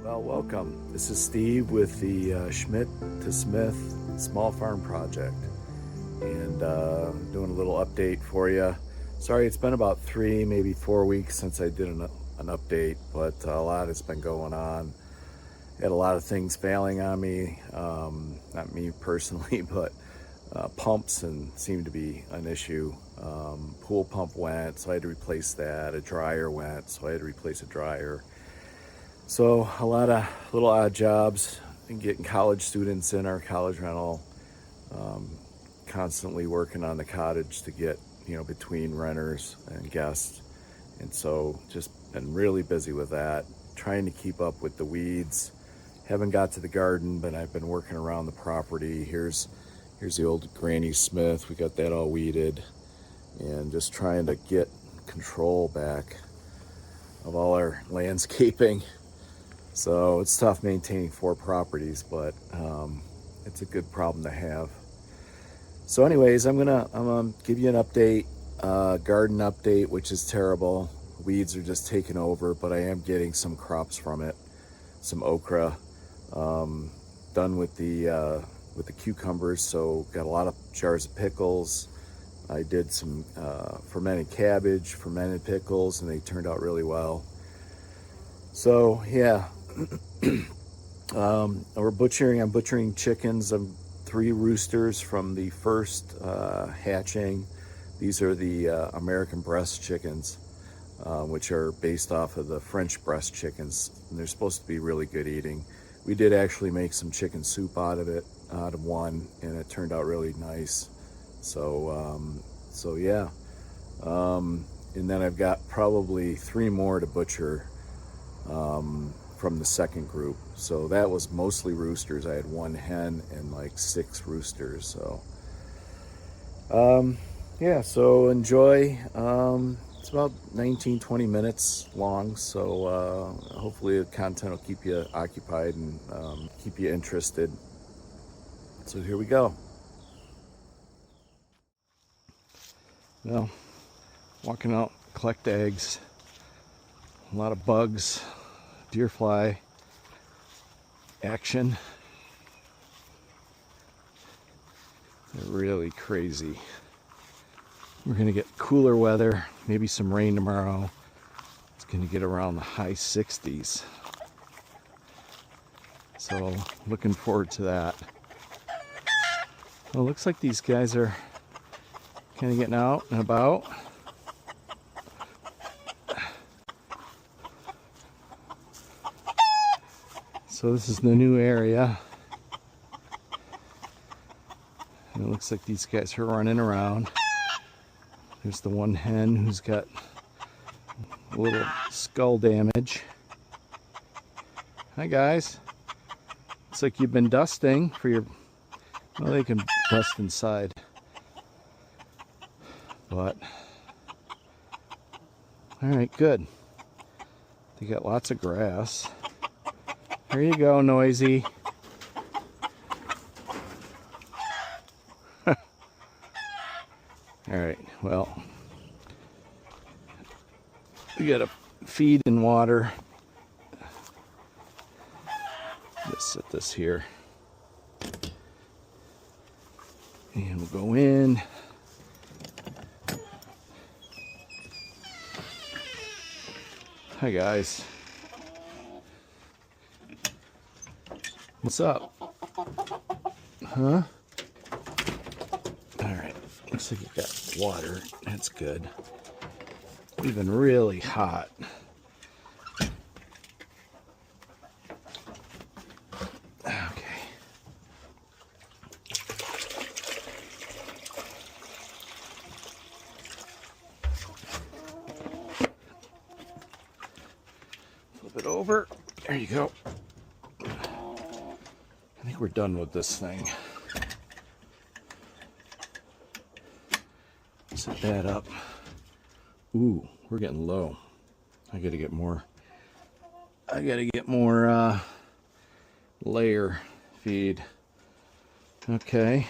Well, welcome. This is Steve with the Schmidt to Smith Small Farm Project, and doing a little update for you. Sorry, it's been about 3, maybe 4 weeks since I did an update, but a lot has been going on. Had a lot of things failing on me, not me personally, but pumps and seemed to be an issue. Pool pump went, so I had to replace that. A dryer went, so I had to replace a dryer. So a lot of little odd jobs and getting college students in our college rental, constantly working on the cottage to get, between renters and guests. And so just been really busy with that, trying to keep up with the weeds. Haven't got to the garden, but I've been working around the property. Here's the old Granny Smith. We got that all weeded, and just trying to get control back of all our landscaping. So it's tough maintaining 4 properties, but it's a good problem to have. So anyways, I'm gonna give you an update, garden update, which is terrible. Weeds are just taking over, but I am getting some crops from it. Some okra, done with the cucumbers, so got a lot of jars of pickles. I did some fermented cabbage, fermented pickles, and they turned out really well. So yeah. I'm butchering chickens. 3 roosters from the first hatching. These are the American breast chickens, which are based off of the French breast chickens, and they're supposed to be really good eating. We did actually make some chicken soup out of one, and it turned out really nice. So yeah. And then I've got probably 3 more to butcher from the second group. So that was mostly roosters. I had 1 hen and like 6 roosters. So yeah, so enjoy. It's about 19-20 minutes long, so hopefully the content will keep you occupied and keep you interested. So here we go. Well, walking out, collect eggs, a lot of bugs, deer fly action. They're really crazy. We're gonna get cooler weather, maybe some rain tomorrow. It's gonna get around the high 60s. So looking forward to that. Well, it looks like these guys are kind of getting out and about. So this is the new area. And it looks like these guys are running around. There's the 1 hen who's got a little skull damage. Hi guys. Looks like you've been dusting for your... Well, they can dust inside. But... Alright, good. They got lots of grass. There you go, Noisy. Alright, well, we gotta feed and water. Just set this here. And we'll go in. Hi guys. What's up? Huh? Alright, looks like you got water. That's good. It's been really hot. Okay. Flip it over. There you go. I think we're done with this thing. Set that up. Ooh, we're getting low. I gotta get more layer feed. Okay.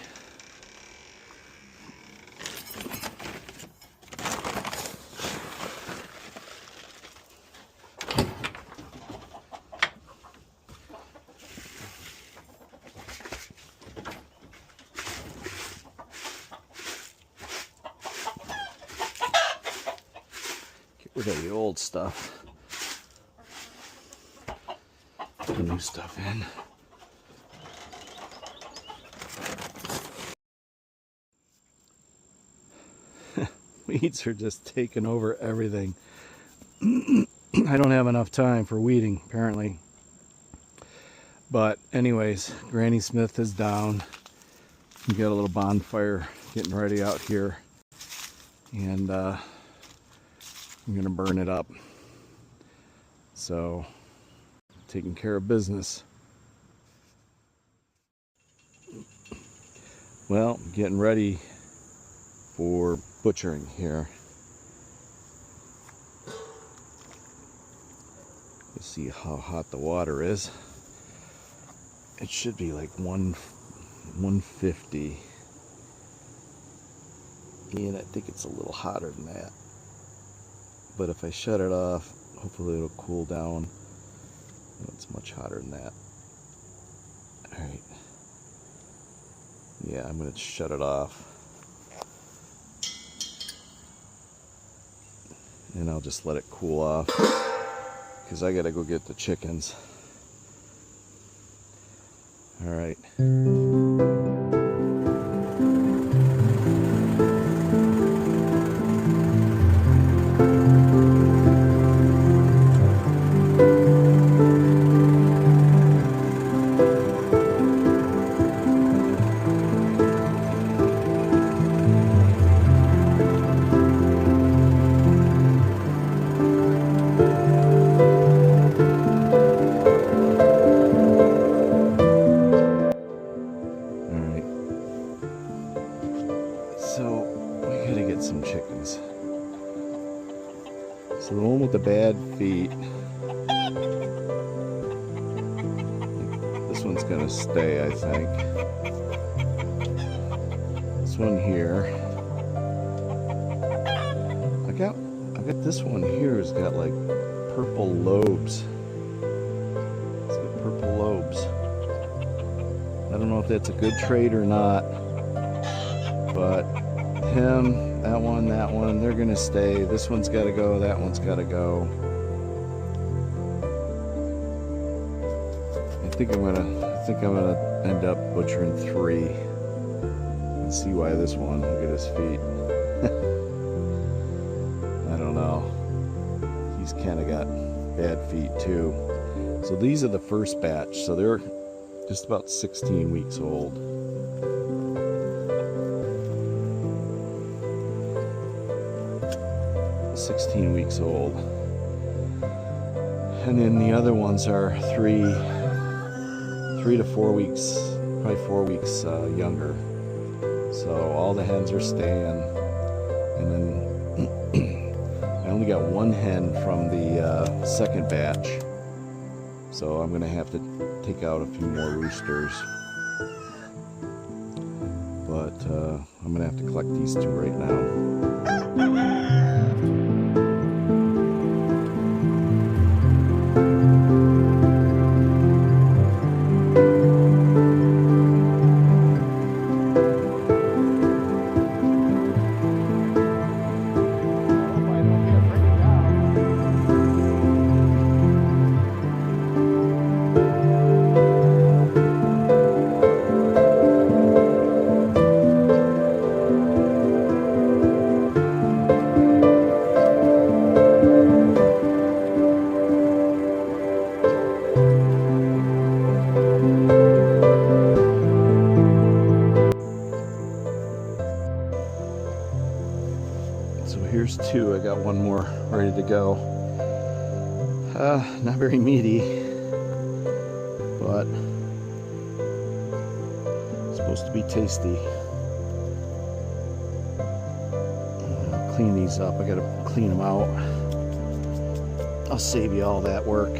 rid of the old stuff. Put the new stuff in. Weeds are just taking over everything. I don't have enough time for weeding, apparently. But anyways, Granny Smith is down. We got a little bonfire getting ready out here. And I'm gonna burn it up. So, taking care of business. Well, getting ready for butchering here. You see how hot the water is. It should be like 150. And I think it's a little hotter than that. But if I shut it off, hopefully it'll cool down. It's much hotter than that. Alright. Yeah, I'm going to shut it off. And I'll just let it cool off. Because I got to go get the chickens. Alright. So, we gotta get some chickens. So the one with the bad feet, this one's gonna stay, I think. This one here, I got this one here has got like purple lobes. It's got purple lobes. I don't know if that's a good trait or not, but him, that one, they're gonna stay. This one's gotta go, that one's gotta go. I think I'm gonna end up butchering 3 and see why this one, look at his feet. I don't know. He's kinda got bad feet too. So these are the first batch, so they're just about 16 weeks old. 16 weeks old, and then the other ones are 3 to 4 weeks, probably 4 weeks younger. So all the hens are staying, and then I only got 1 hen from the second batch, so I'm gonna have to take out a few more roosters. But I'm gonna have to collect these 2 right now. So here's 2. I got 1 more ready to go. Not very meaty, but it's supposed to be tasty. I'll clean these up. I gotta clean them out. I'll save you all that work.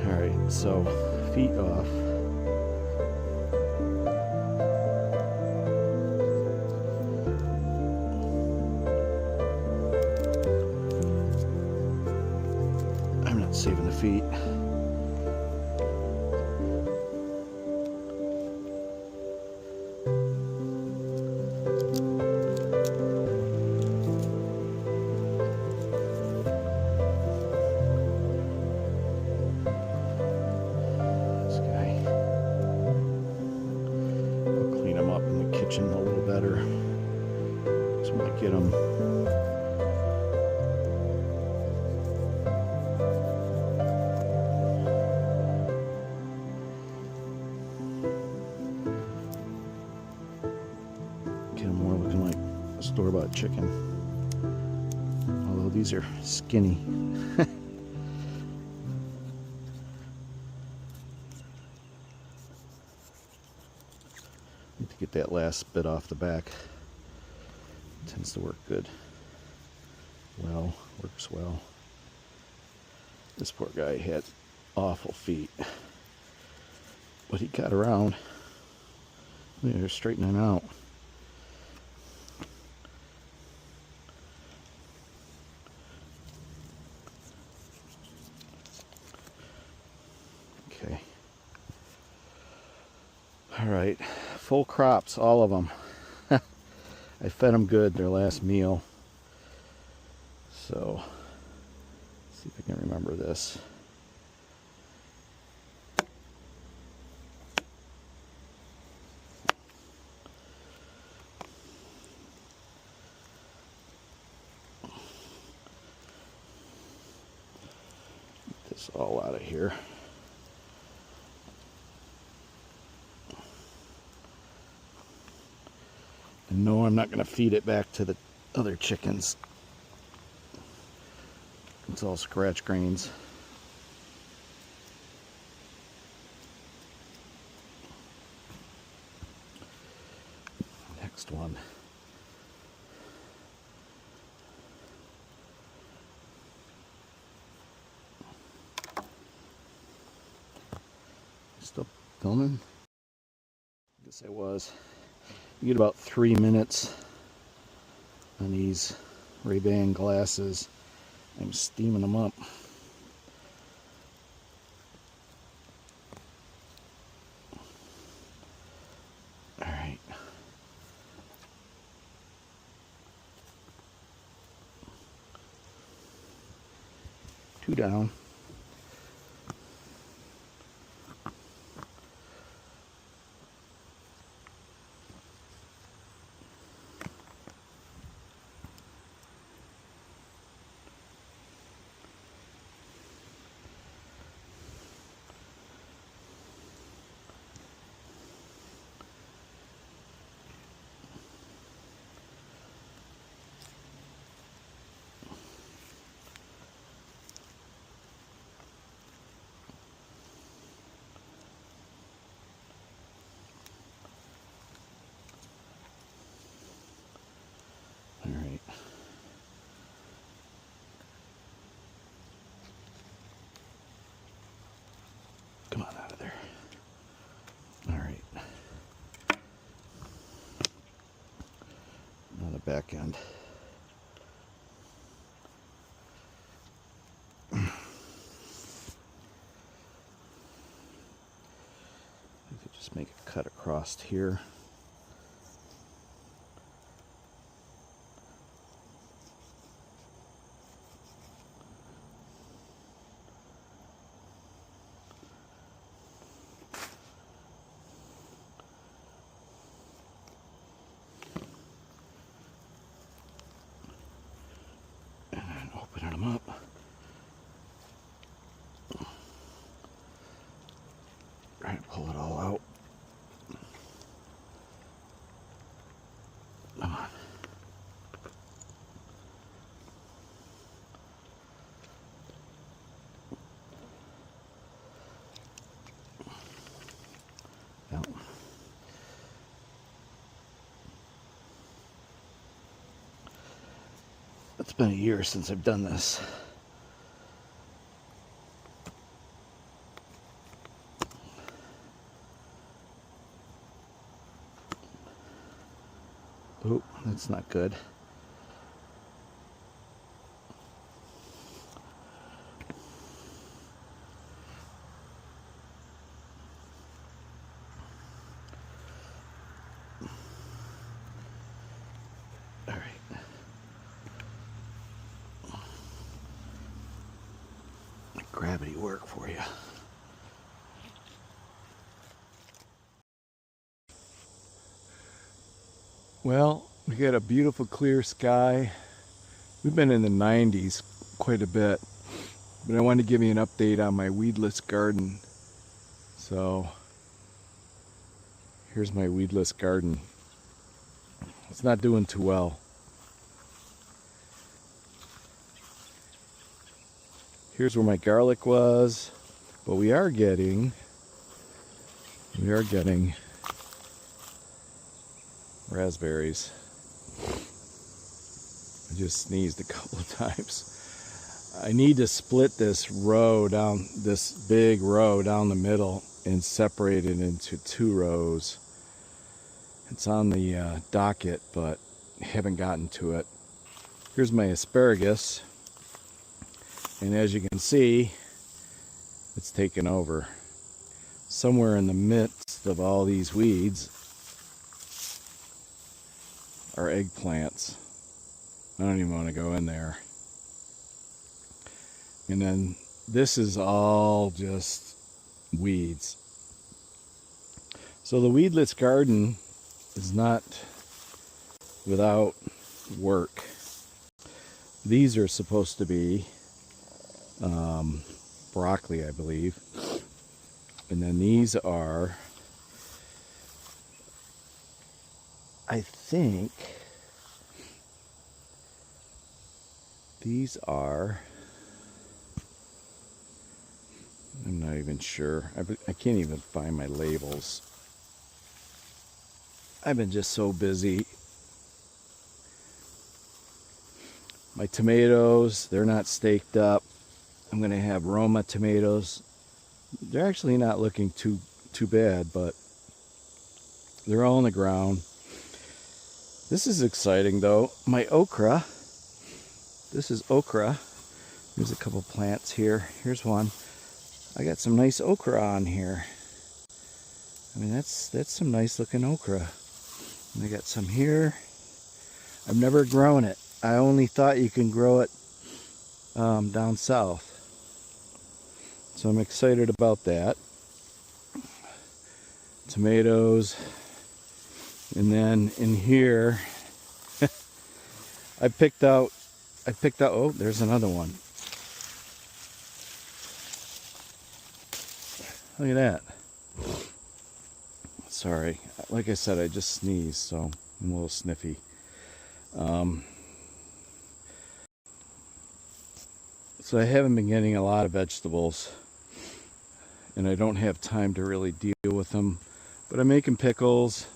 Alright, so feet off. Saving the feet. get them. Get them more looking like a store-bought chicken. Although these are skinny. Need to get that last bit off the back. Tends to work good. Well, works well. This poor guy had awful feet, but he got around. They're straightening out. Okay. All right, full crops, all of them. I fed them good their last meal. So, let's see if I can remember this. Get this all out of here. And no, I'm not going to feed it back to the other chickens. It's all scratch grains. Next one. Still filming? I guess I was. You get about 3 minutes on these Ray-Ban glasses. I'm steaming them up. All right. Two down. All right. Come on out of there. All right. On the back end. We could just make a cut across here. Opening them up. Trying to pull it all out. Come on. No. It's been a year since I've done this. Oh, that's not good. All right. Gravity work for you. Well, We got a beautiful clear sky. We've been in the 90s quite a bit, but I wanted to give you an update on my weedless garden. So here's my weedless garden. It's not doing too well. Here's where my garlic was, but we are getting raspberries. I just sneezed a couple of times. I need to split this row down, this big row down the middle, and separate it into 2 rows. It's on the docket, but haven't gotten to it. Here's my asparagus, and as you can see, it's taken over. Somewhere in the midst of all these weeds are eggplants. I don't even want to go in there. And then this is all just weeds. So the weedless garden is not without work. These are supposed to be broccoli, I believe. And then these are, I think, these are, I'm not even sure. I can't even find my labels. I've been just so busy. My tomatoes, they're not staked up. I'm going to have Roma tomatoes. They're actually not looking too bad, but they're all on the ground. This is exciting though. My okra. This is okra. There's a couple plants here. Here's one. I got some nice okra on here. I mean, that's some nice looking okra. And I got some here. I've never grown it. I only thought you can grow it down south. So I'm excited about that. Tomatoes. And then in here, I picked out, oh, there's another one. Look at that. Sorry. Like I said, I just sneezed, so I'm a little sniffy. So I haven't been getting a lot of vegetables, and I don't have time to really deal with them. But I'm making pickles.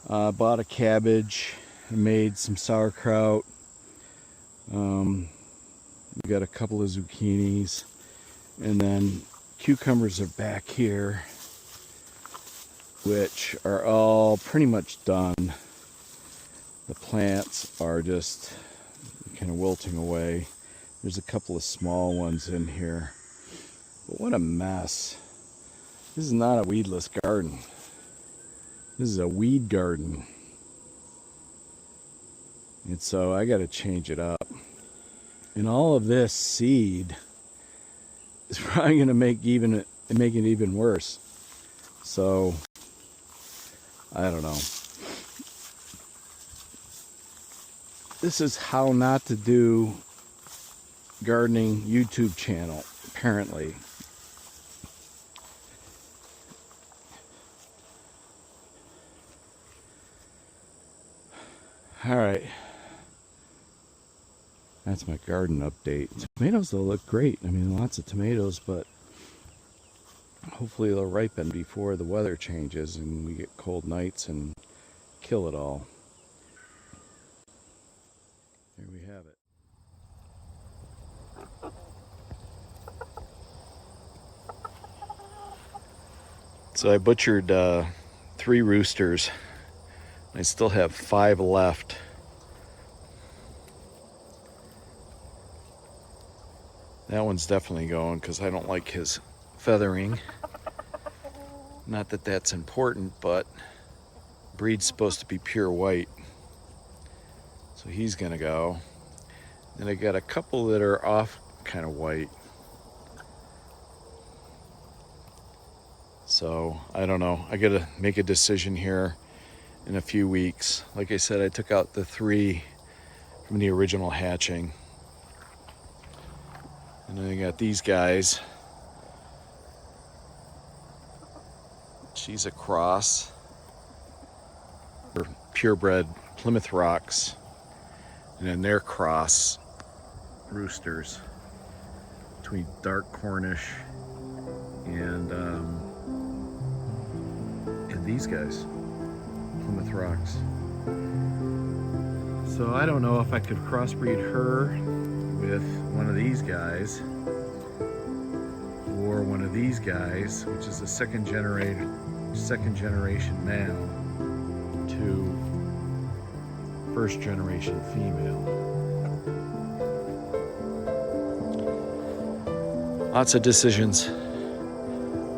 Bought a cabbage. I made some sauerkraut. We got a couple of zucchinis, and then cucumbers are back here, which are all pretty much done. The plants are just kind of wilting away. There's a couple of small ones in here. But what a mess. This is not a weedless garden. This is a weed garden. And so I got to change it up. And all of this seed is probably going to make it even worse. So I don't know. This is how not to do gardening YouTube channel, apparently. All right. That's my garden update. Tomatoes, they'll look great. I mean, lots of tomatoes, but hopefully they'll ripen before the weather changes and we get cold nights and kill it all. There we have it. So I butchered 3 roosters. I still have 5 left. That one's definitely going because I don't like his feathering. Not that that's important, but breed's supposed to be pure white. So he's gonna go. And I got a couple that are off kind of white. So I don't know. I gotta make a decision here in a few weeks. Like I said, I took out the 3 from the original hatching. And then I got these guys. She's a cross. They're purebred Plymouth Rocks. And then they're cross roosters between dark Cornish and these guys, Plymouth Rocks. So I don't know if I could crossbreed her with one of these guys or one of these guys, which is a second generation male to first generation female. Lots of decisions,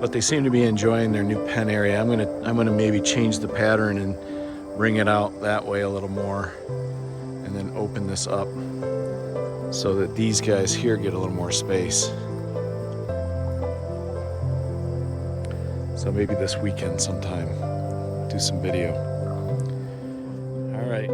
but they seem to be enjoying their new pen area. I'm gonna maybe change the pattern and bring it out that way a little more, and then open this up so that these guys here get a little more space. So maybe this weekend sometime, do some video. All right.